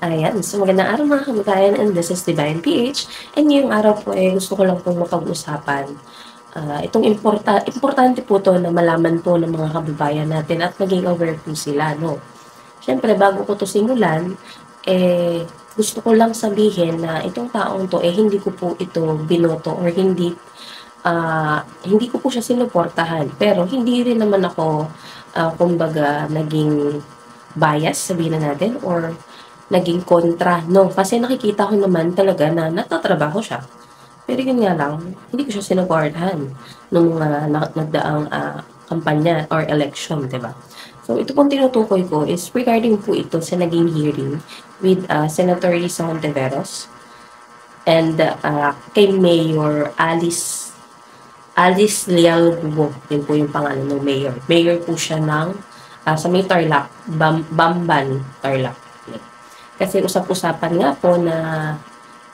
Ayan, so magandang araw mga kababayan, and this is Divine PH. And ngayong araw po gusto ko lang pong mapag-usapan. Itong importante po to na malaman po ng mga kababayan natin at maging aware po sila, no? Siyempre, bago ko to simulan, gusto ko lang sabihin na itong taong to, hindi ko po ito binoto or hindi ko po siya sinuportahan. Pero hindi rin naman ako, kumbaga, naging bias, sabihin na natin, or naging kontra, no? Kasi nakikita ko naman talaga na nagtatrabaho siya. Pero yun nga lang, hindi ko siya sinuportahan nung nagdaang kampanya or election, di ba? So, ito pong tinutukoy ko is regarding po ito sa naging hearing with Senator Risa Hontiveros and kay Mayor Alice Leal Gubo. Yun po yung pangalan ng mayor. Mayor po siya ng sa may Tarlac, Bamban, Tarlac. Kasi usap-usapan nga po na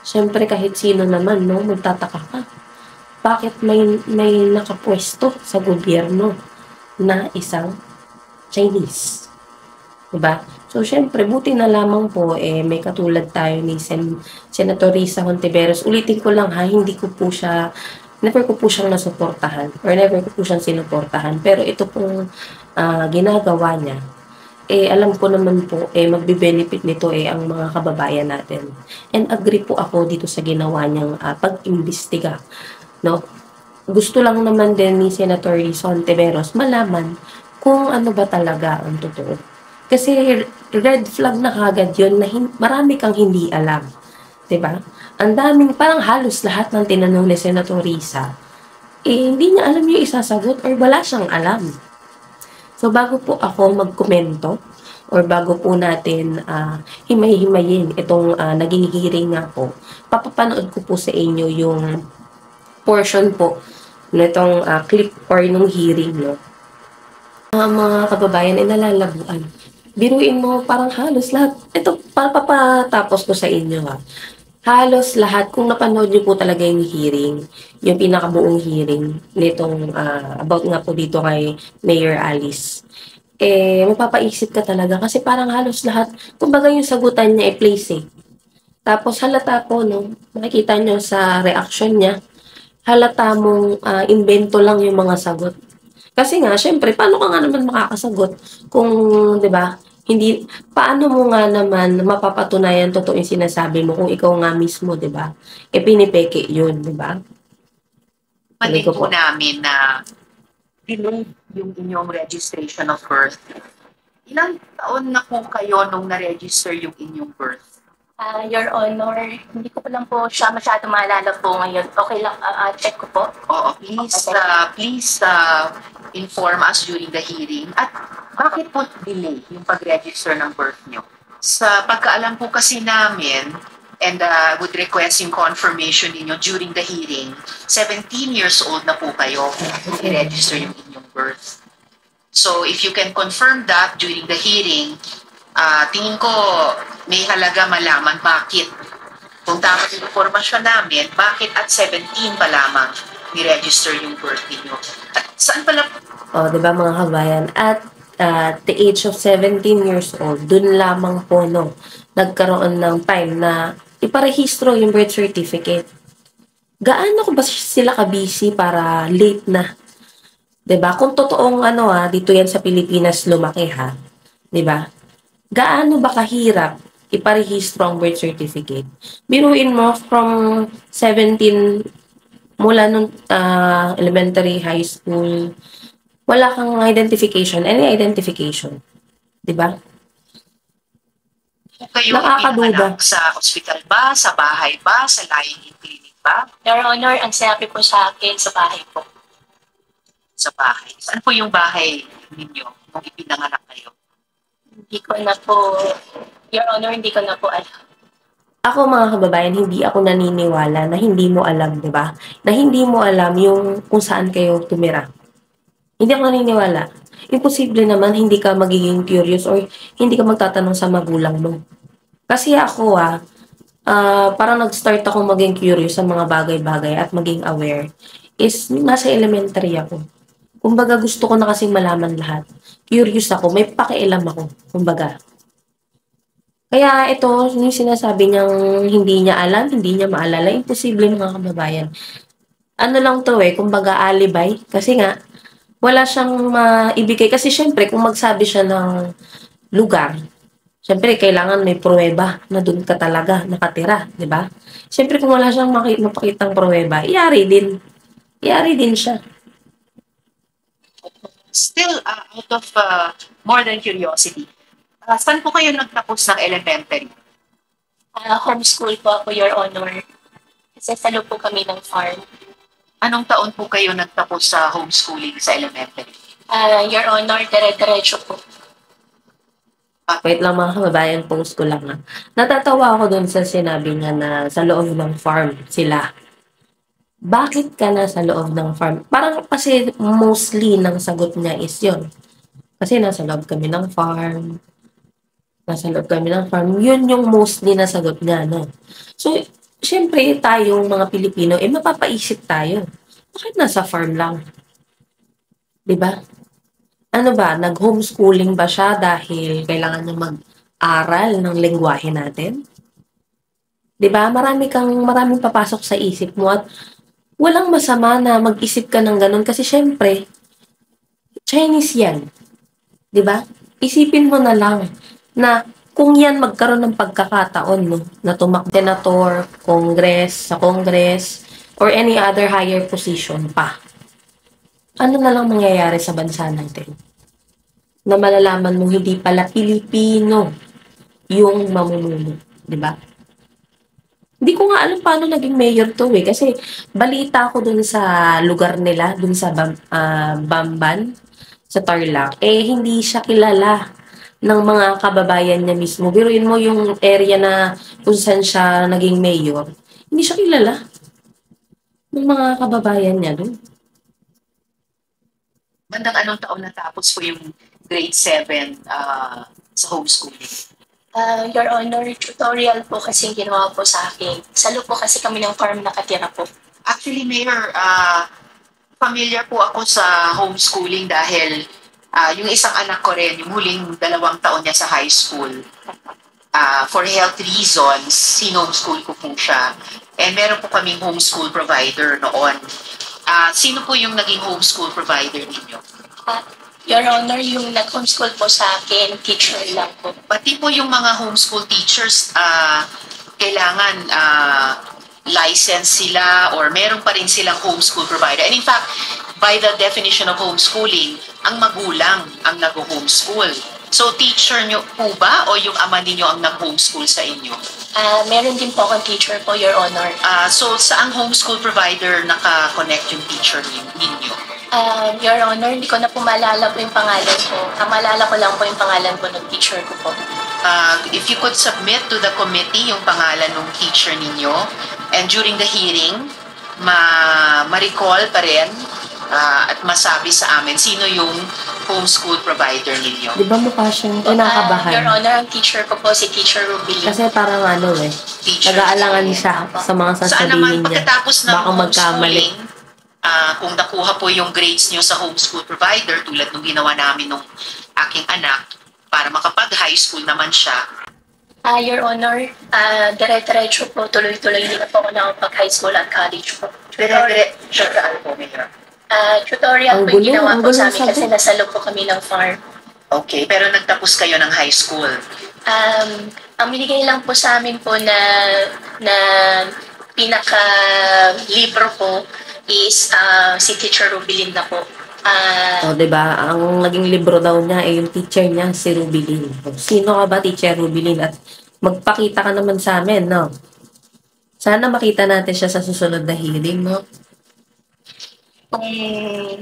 siyempre kahit sino naman, no, magtataka ka. Bakit may nakapwesto sa gobyerno na isang Chinese? Diba? So, siyempre, buti na lamang po, may katulad tayo ni Senator Risa Hontiveros. Ulitin ko lang ha, never ko po siyang nasuportahan or never ko po siyang sinuportahan. Pero ito pong ginagawa niya, alam ko naman po, magbe-benefit nito ang mga kababayan natin. And agree po ako dito sa ginawa niyang pag-imbestiga, no? Gusto lang naman din ni Senator Rizon Tiveros malaman kung ano ba talaga ang totoo. Kasi red flag na kagad yun na marami kang hindi alam. 'Di ba? Ang daming, parang halos lahat ng tinanong ni Senator Risa, hindi niya alam yung isasagot or wala siyang alam. So, bago po ako magkomento or bago po natin himay-himayin itong naging hearing nga po, papapanood ko po sa inyo yung portion po nitong clip or nung hearing, no? Mga kababayan ay nalalabuan. Biruin mo parang halos lahat. Ito, papatapos ko sa inyo ha. Halos lahat, kung napanood niyo po talaga yung hearing, yung pinakabuong hearing nitong about nga po dito kay Mayor Alice, mapapaisip ka talaga kasi parang halos lahat, kumbaga yung sagutan niya play safe. Tapos halata po, no, makikita niyo sa reaction niya, halata mong invento lang yung mga sagot. Kasi nga, syempre, paano ka nga naman makakasagot kung, di ba, hindi, paano mo nga naman mapapatunayan totoo yung sinasabi mo kung ikaw nga mismo, di ba? Pinipeke yun, di ba? Tuloy Malin ko po po. namin na delayed yung inyong registration of birth. Ilang taon na po kayo nung na-register yung inyong birth? Your Honor, hindi ko pa lang po siya masyado maalala po ngayon. Okay lang, check ko po. Oo, please inform us during the hearing. At bakit po delay yung pag-register ng birth nyo? Sa pagkaalam po kasi namin, and would request yung confirmation ninyo during the hearing, 17 years old na po kayo kung i-register yung inyong birth. So if you can confirm that during the hearing, tingin ko may halaga malaman bakit. Kung tama yung informasyon namin, bakit at 17 pa lamang ni-register yung birth ninyo? At saan pala? Di ba mga kabayan? At the age of 17 years old, dun lamang po, no, nagkaroon ng time na iparehistro yung birth certificate. Gaano ko ba sila ka-busy para late na? 'Di ba? Kung totoong dito yan sa Pilipinas lumaki ha. 'Di ba? Gaano ba kahirap iparehistro ang birth certificate? Biruin mo from 17 mula nung elementary, high school, wala kang identification, any identification. 'Di ba? Kayo ipinanganak sa ospital ba, sa bahay ba, sa lying-in clinic ba? Your Honor, ang sinabi po sa akin sa bahay po. Sa bahay. Saan po yung bahay ninyo nung ipinanganak kayo? Hindi ko na po, Your Honor, hindi ko na po alam. Ako mga kababayan, hindi ako naniniwala na hindi mo alam, 'di ba? Na hindi mo alam yung kung saan kayo tumira. Hindi ako naniniwala. Imposible naman hindi ka magiging curious or hindi ka magtatanong sa magulang mo. Kasi ako parang nag-start ako maging curious sa mga bagay-bagay at maging aware is nasa elementary ako. Kumbaga gusto ko na kasing malaman lahat. Curious ako, may pakialam ako, kumbaga. Kaya ito, yung sinasabi niyang hindi niya alam, hindi niya maalala, imposible mga kababayan. Ano lang 'to, kumbaga alibay. Kasi nga, wala siyang maibigay. Kasi siyempre, kung magsabi siya ng lugar, siyempre kailangan may pruweba na dun ka talaga nakatira, 'di ba? Siyempre kung wala siyang mapakitang pruweba, iyari din siya. Still, out of more than curiosity, saan po kayo nagtapos ng elementary? Homeschool po ako, Your Honor. Kasi salo po kami ng farm. Anong taon po kayo nagtapos sa homeschooling sa elementary? Your Honor, dire-diretso po. Wait lang mga kababayan, post ko lang Natatawa ako dun sa sinabi niya na sa loob ng farm sila. Bakit ka na sa loob ng farm? Parang kasi mostly ng sagot niya is yun. Kasi nasa loob kami ng farm, nasa loob kami ng farm. Yun yung mostly na sagot niya, no? So, syempre, tayong mga Pilipino, mapapaisip tayo. Bakit nasa farm lang? 'Di ba? Ano ba, nag-homeschooling ba siya dahil kailangan niya mag-aral ng lengguwahe natin? 'Di ba? Maraming papasok sa isip mo at walang masama na mag-isip ka ng gano'n kasi siyempre, Chinese 'yan, 'di ba? Isipin mo na lang na kung 'yan magkaroon ng pagkakataon 'no, na senator, sa Congress, or any other higher position pa, ano na lang mangyayari sa bansa natin? Na malalaman mong hindi pala Pilipino yung mamumuno, 'di ba? Hindi ko nga alam paano naging mayor 'to, kasi balita ko dun sa lugar nila, dun sa Bamban, sa Tarlac, hindi siya kilala ng mga kababayan niya mismo. Biruin mo yung area na kung saan siya naging mayor, hindi siya kilala ng mga kababayan niya dun. Bandang anong taon natapos po yung grade 7 sa homeschooling? Your Honor, tutorial po kasi ginawa po sa akin. Salo po kasi kami ng farm nakatira po. Actually, Mayor, familiar po ako sa homeschooling dahil yung isang anak ko rin, yung huling 2 taon niya sa high school, for health reasons, sin-homeschool ko po siya. And meron po kaming homeschool provider noon. Sino po yung naging homeschool provider ninyo? Your Honor, yung nag-homeschool po sa akin, teacher lang po. Pati po yung mga homeschool teachers, kailangan license sila or meron pa rin silang homeschool provider. And in fact, by the definition of homeschooling, ang magulang ang nag-homeschool. So, teacher nyo po ba o yung ama ninyo ang nag-homeschool sa inyo? Meron din po akong teacher po, Your Honor. So, saang homeschool provider naka-connect yung teacher ninyo? Your Honor, hindi ko na po maalala po yung pangalan ko. Maalala ko lang po yung pangalan po ng teacher ko po. If you could submit to the committee yung pangalan ng teacher ninyo, and during the hearing, ma-recall pa rin at masabi sa amin sino yung homeschool provider ninyo. Di ba mukha siyang kinakabahan? Your Honor, ang teacher ko po si Teacher Ruby. Kasi parang Teacher. nag-aalangan siya sa mga Saan naman sasabihin niya. pagkatapos ng Baka magkamali. homeschooling, kung nakuha po yung grades nyo sa homeschool provider, tulad nung ginawa namin nung aking anak, para makapag-high school naman siya. Your Honor, dire-diretso po, tuloy-tuloy din na po ako nakapag-high school at college po. Dire-diretso saan po, Mayor? Tutorial Ang po yung gulo, ginawa ang po gulo sa amin sabi. kasi nasa loob po kami ng farm. Okay, pero nagtapos kayo ng high school. Ang binigay lang po sa amin po na pinaka-libro po is si Teacher Rubilin na po. O, diba? Ang naging libro daw niya yung teacher niya, si Rubilin. Sino ka ba, Teacher Rubilin? At magpakita ka naman sa amin, no? Sana makita natin siya sa susunod na hearing, no? Kung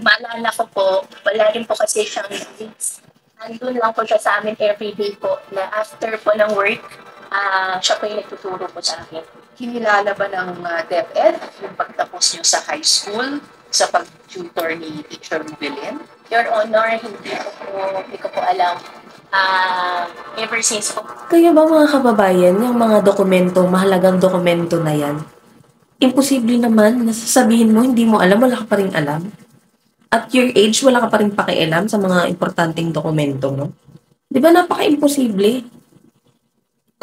maalala ko po, wala rin po kasi siyang grades. Nandun lang po siya sa amin everyday po na after po ng work, siya po yung nagtuturo po sa akin. Kinilala ba ng DepEd yung pagtapos nyo sa high school sa pag-tutor ni Teacher Rubilin? Your Honor, hindi ko po alam. Ever since po. Kaya ba mga kababayan, yung mga dokumento, mahalagang dokumento na yan, imposible naman na sasabihin mo, hindi mo alam, wala ka pa rin alam. At your age, wala ka pa rin pakialam sa mga importanteng dokumento, no? Di ba napaka-imposible?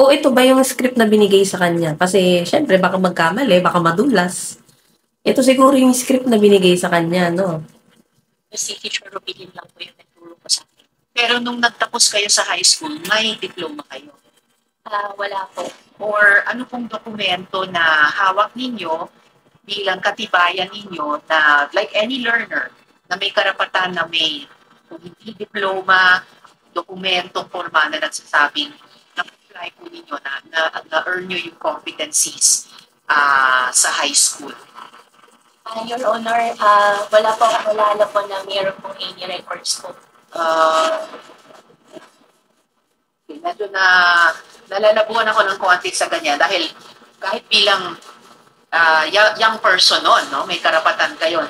O ito ba yung script na binigay sa kanya? Kasi syempre baka magkamali, baka madulas. Ito siguro yung script na binigay sa kanya, no? Si Teacher Rubilin lang po yung nagturo po sa akin. Pero nung nagtapos kayo sa high school, may diploma kayo? Wala po. Or ano pong dokumento na hawak ninyo bilang katibayan ninyo na like any learner na may karapatan na may kung hindi diploma, dokumento, forma na nagsasabing na-apply po ninyo na-earn nyo yung competencies sa high school? Your Honor, wala po akong nalala po na mayroon pong any records po. Medyo nalalabuan ako ng konti sa ganyan dahil kahit bilang young person noon, no, may karapatan kayo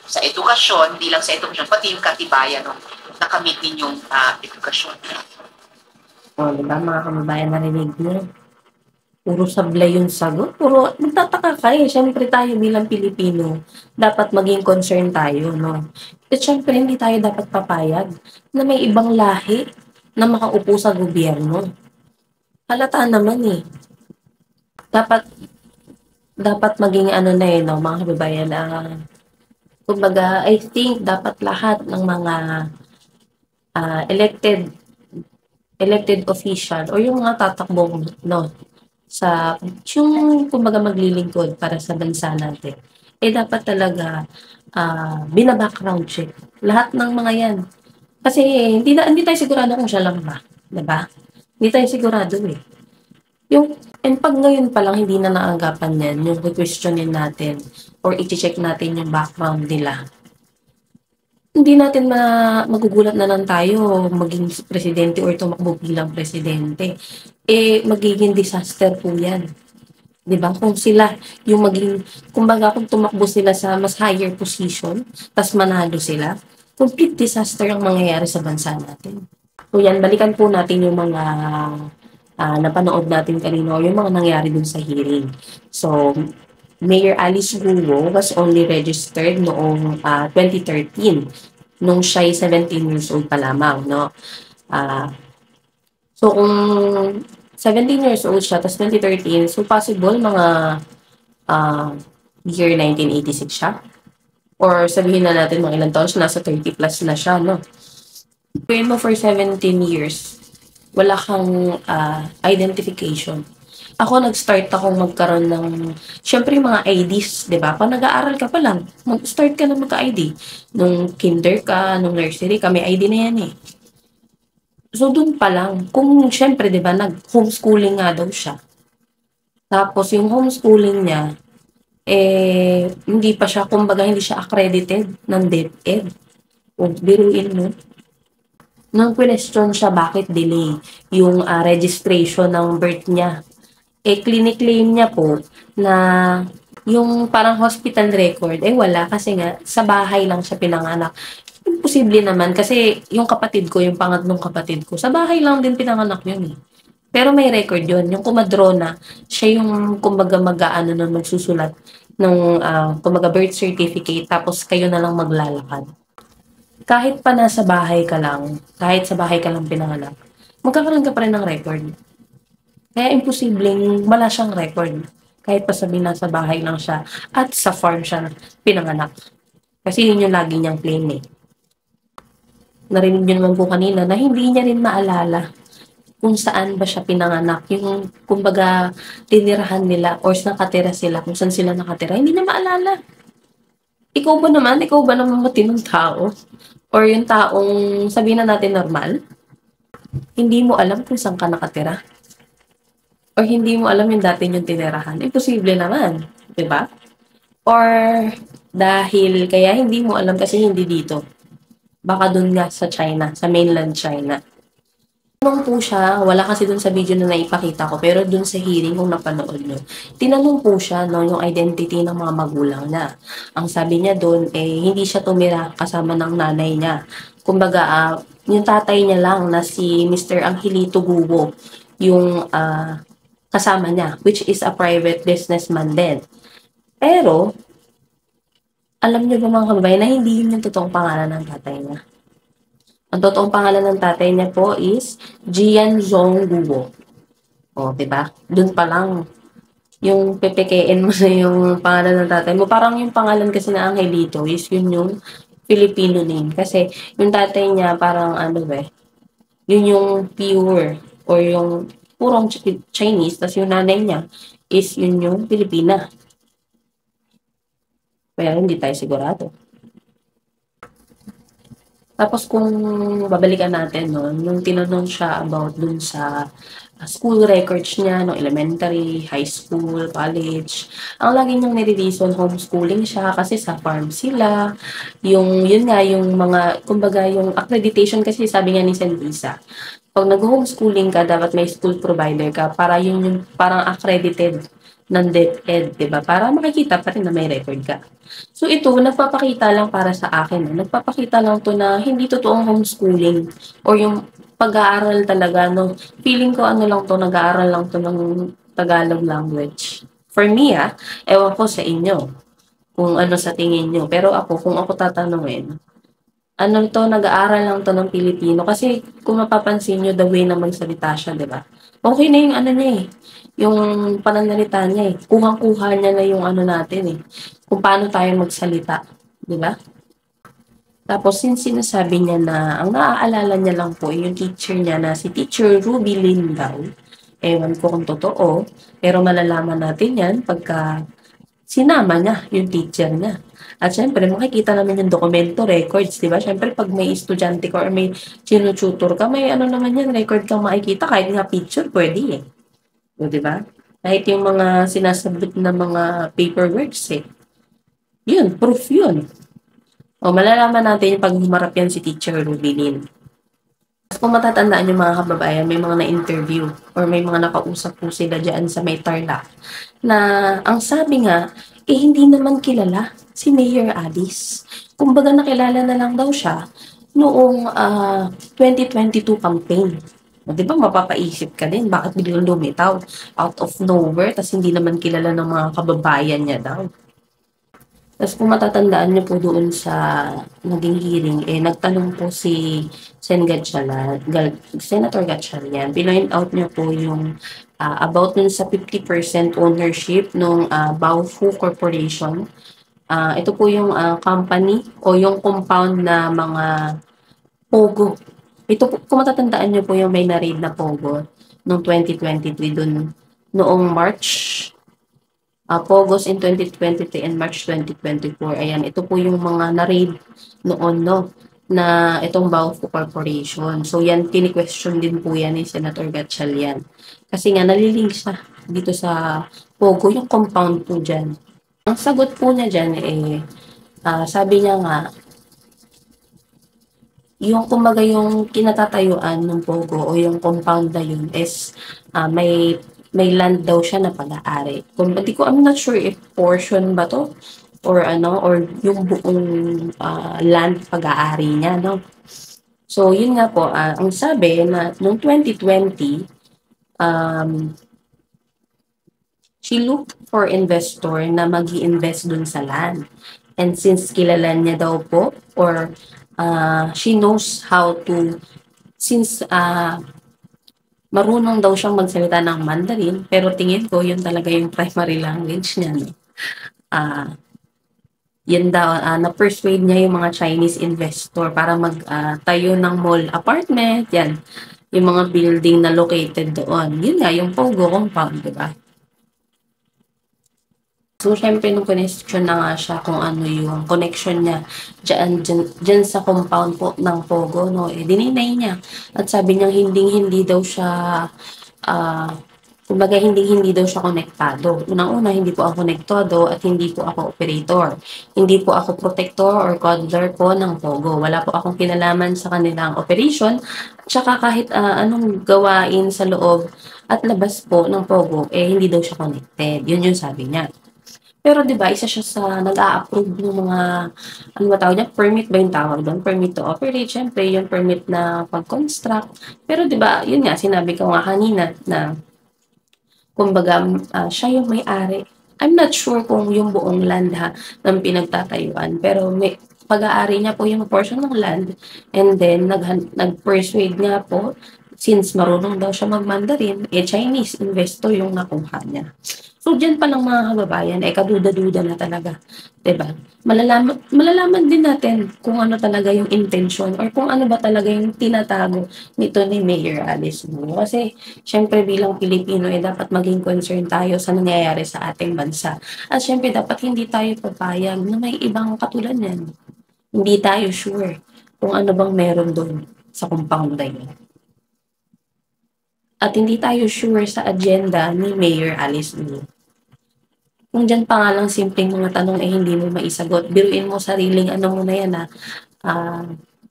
sa edukasyon, hindi lang sa edukasyon, pati yung katibayan ng nakamit ninyong edukasyon. O, di ba mga kababayan, narinig niyo? Puro sablay yung sagot. Puro, magtataka ka eh. Siyempre tayo bilang Pilipino, dapat maging concern tayo, no? At siyempre, hindi tayo dapat papayag na may ibang lahi na makaupo sa gobyerno. Halata naman eh. Dapat maging ano na eh, no, mga kababayan, kumbaga, I think dapat lahat ng mga elected official o yung mga tatakbong, no, sa yung kumbaga maglilingkod para sa bansa natin, eh dapat talaga bina-background check lahat ng mga yan. Kasi hindi tayo sigurado kung siya lang ba, 'di ba? Hindi tayo sigurado eh. And pag ngayon pa lang hindi na naagapan yan, yung questionin natin or i-check natin yung background nila, hindi natin magugulat na lang tayo maging presidente or tumakbo bilang presidente. Eh, magiging disaster po yan. 'Di ba? Kung sila, yung maging, kumbaga kung tumakbo sila sa mas higher position, tas manalo sila, complete disaster ang mangyayari sa bansa natin. So yan, balikan po natin yung mga napanood natin kanina, yung mga nangyari dun sa hearing. So, Mayor Alice Guo was only registered noong 2013, nung siya'y 17 years old pa lamang, no? So, kung 17 years old siya, tapos 2013, so possible mga year 1986 siya. Or sabihin na natin mga ilang taon siya, nasa 30 plus na siya, no? Gawin mo for 17 years, wala kang identification. Ako, nag-start akong magkaroon ng, syempre mga IDs, di ba? Pag nag-aaral ka pa lang, mag-start ka na magka-ID. Nung kinder ka, nung nursery ka, may ID na yan eh. So, dun pa lang, kung syempre, di ba, nag-homeschooling nga daw siya. Tapos, yung homeschooling niya, hindi pa siya, kumbaga, hindi siya accredited ng DepEd. O, biruin mo. Nang question siya, bakit delay yung registration ng birth niya. Clinic-claim niya po na yung parang hospital record, wala kasi nga sa bahay lang siya pinanganak. Imposible naman kasi yung kapatid ko, yung pangatlong kapatid ko, sa bahay lang din pinanganak yun eh. Pero may record yun. Yung kumadrona, siya yung kumbaga mag-aano na magsusulat ng kumbaga birth certificate tapos kayo na lang maglalakad. Kahit pa nasa bahay ka lang, kahit sa bahay ka lang pinanganak, magkakaroon ka pa rin ng record. Kaya imposibleng wala siyang record. Kahit pa sabihin nasa bahay lang siya at sa farm siya pinanganak. Kasi yun yung lagi niyang claim eh. Narinig niyo naman po kanina na hindi niya rin maalala kung saan ba siya pinanganak. Yung kumbaga tinirahan nila or nakatira sila, kung saan sila nakatira, hindi niya maalala. Ikaw ba naman matinong tao? Or yung taong sabihin na natin normal? Hindi mo alam kung saan ka nakatira? Or hindi mo alam yung dati yung tinirahan, imposible naman, di ba? Or dahil kaya hindi mo alam kasi hindi dito. Baka dun nga sa China, sa mainland China. Tinanong po siya, wala kasi dun sa video na naipakita ko, pero dun sa hearing kung napanood nyo, tinanong po siya yung identity ng mga magulang niya. Ang sabi niya dun, hindi siya tumira kasama ng nanay niya. Kumbaga, yung tatay niya lang na si Mr. Angelito Gubo, yung kasama niya, which is a private businessman din. Pero, alam niyo ba mga kababayan na hindi yun yung totoong pangalan ng tatay niya. Ang totoong pangalan ng tatay niya po is Jian Zhong Guo. O, 'di ba? Dun pa lang, yung pepekein mo na yung pangalan ng tatay mo. Parang yung pangalan kasi na Angelito is yun yung Filipino name. Kasi yung tatay niya parang ano eh, yun yung pure or yung purong Chinese. Tas yung nanay niya is yun yung Pilipina. Pero hindi tayo sigurado. Tapos kung babalikan natin 'no, nung tinanong siya about dun sa, school records niya no elementary, high school, college, ang lagi niyang nire-reason homeschooling siya kasi sa farm sila, yung yun nga yung mga kumbaga yung accreditation kasi sabi nga ni Senvisa, 'pag nagho-homeschooling ka dapat may school provider ka para yun yung parang accredited ng DepEd, 'di ba? Para makikita pa rin na may record ka. So ito, nagpapakita lang para sa akin, nagpapakita lang 'to na hindi totoong homeschooling or yung pag-aaral talaga 'no. Feeling ko ano lang 'to, nag-aaral lang 'to ng Tagalog language. For me, ewan ko sa inyo kung ano sa tingin niyo. Pero ako, kung ako tatanungin, ano 'to, nag-aaral lang 'to ng Pilipino kasi kung mapapansin niyo the way na magsalita siya, 'di ba? Okey na yung ano niya, yung pananalita niya, Kuhang-kuha niya na yung ano natin, kung paano tayo magsalita, 'di ba? Tapos since sinasabi niya na ang naaalala niya lang po yung teacher niya na si Teacher Ruby Lin daw. Ewan ko kung totoo, pero malalaman natin 'yan pagka sinama niya yung teacher niya. At siyempre makikita naman yung dokumento, records, 'di ba? Siyempre 'pag may estudyante ka or may tinu-tutor ka, may ano naman 'yan, record kang makikita kahit nga picture puwede, oh, 'di ba? Kahit yung mga sinasabit na mga paperworks, 'yun, proof 'yun. O malalaman natin 'pag humarap 'yan si Teacher Rubilin. Kung matatandaan yung mga kababayan, may mga na-interview or may mga nakausap po sila diyan sa may Tarlac na ang sabi nga, hindi naman kilala si Mayor Alice. Kumbaga nakilala na lang daw siya noong 2022 campaign. O, 'di ba mapapaisip ka din, bakit biglang lumitaw out of nowhere tas hindi naman kilala ng mga kababayan niya daw. Tas kung matatandaan niyo po doon sa naging hearing, nagtanong po si Senator Gatchalian, pinoint out niya po yung, about dun sa 50% ownership nung, Baofu Corporation. Ito po yung, company o yung compound na mga Pogo. Ito po kung matatandaan niyo po yung may na-raid na Pogo nung 2023 dun noong March. Pogos in 2023 and March 2024. Ayan, ito po yung mga na-raid noon, no, na itong Baofu Corporation. So, yan, kini-question din po yan ni Senator Gatchalian. Kasi nga, nalilink siya dito sa Pogo, yung compound po dyan. Ang sagot po niya dyan, sabi niya nga, yung kumbaga yung kinatatayuan ng Pogo o yung compound na yun is may land daw siya na pag-aari. Kung hindi ko, I'm not sure if portion ba to or ano or yung buong land pag-aari niya, no. So yun nga po, ang sabi na noong 2020 she looked for investor na mag-i-invest dun sa land. And since kilala niya daw po or she knows how to since marunong daw siyang magsalita ng Mandarin, pero tingin ko yun talaga yung primary language niya, no? Yun daw, na-persuade niya yung mga Chinese investor para tayo ng mall apartment, yan. Yung mga building na located doon. Yun nga, yung Pogo compound, di ba? So, syempre, nung question na nga siya kung ano yung connection niya dyan sa compound po ng Pogo, no, dininay niya. At sabi niya, hindi daw siya, kumbaga, hindi daw siya konektado. Unang-una, hindi po ako konektado at hindi po ako operator. Hindi po ako protector or coddler po ng Pogo. Wala po akong kinalaman sa kanilang operation. Tsaka kahit anong gawain sa loob at labas po ng Pogo, hindi daw siya connected. Yun yung sabi niya. Pero 'di ba, isa siya sa nag-a-approve ng mga ano ba tawag niya, permit ba yung tawag doon? Permit to operate, syempre yung permit na pag-construct. Pero 'di ba, yun nga sinabi ko nga kanina na kumbaga siya yung may-ari. I'm not sure kung yung buong land ng pinagtatayuan, pero may pag-aari niya po yung portion ng land and then nag-persuade nga po since marunong daw siya mag-Mandarin, Chinese investor yung nakuha niya. So, diyan pa lang mga kababayan, kaduda-duda na talaga. 'Di ba? Malalaman din natin kung ano talaga yung intention or kung ano ba talaga yung tinatago nito ni Mayor Alice Guo. Kasi, syempre bilang Pilipino, dapat maging concerned tayo sa nangyayari sa ating bansa. At syempre, dapat hindi tayo papayag na may ibang katulad niyan. Hindi tayo sure kung ano bang meron doon sa compound na yun. At hindi tayo sure sa agenda ni Mayor Alice Guo. Kung diyan pa nga lang simpleng mga tanong hindi mo maisagot, biruin mo sariling ano mo na yan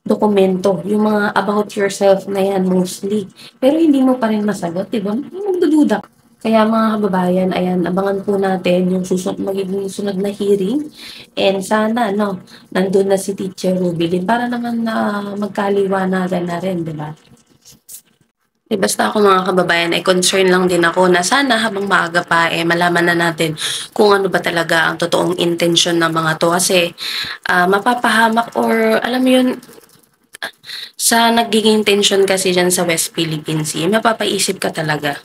dokumento, yung mga about yourself na yan mostly. Pero hindi mo pa rin masagot, di ba? Magdududa. Kaya mga kababayan, ayan, abangan po natin yung magiging sunod na hearing. And sana, nandun na si Teacher Rubilin para naman na magkaliwanagan na rin, di ba? Basta ako mga kababayan, concern lang din ako na sana habang maaga pa, malaman na natin kung ano ba talaga ang totoong intention ng mga to. Kasi mapapahamak or alam mo yun, sa nagiging tension kasi dyan sa West Philippine Sea, mapapaisip ka talaga.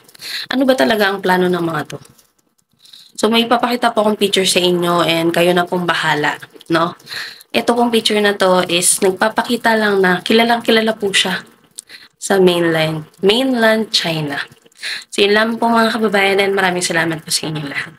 Ano ba talaga ang plano ng mga to? So may papakita po akong picture sa inyo and kayo na pong bahala, no? Ito pong picture na to is nagpapakita lang na kilalang kilala po siya sa mainland China. So yun lang po mga kababayan and maraming salamat po sa inyo lahat.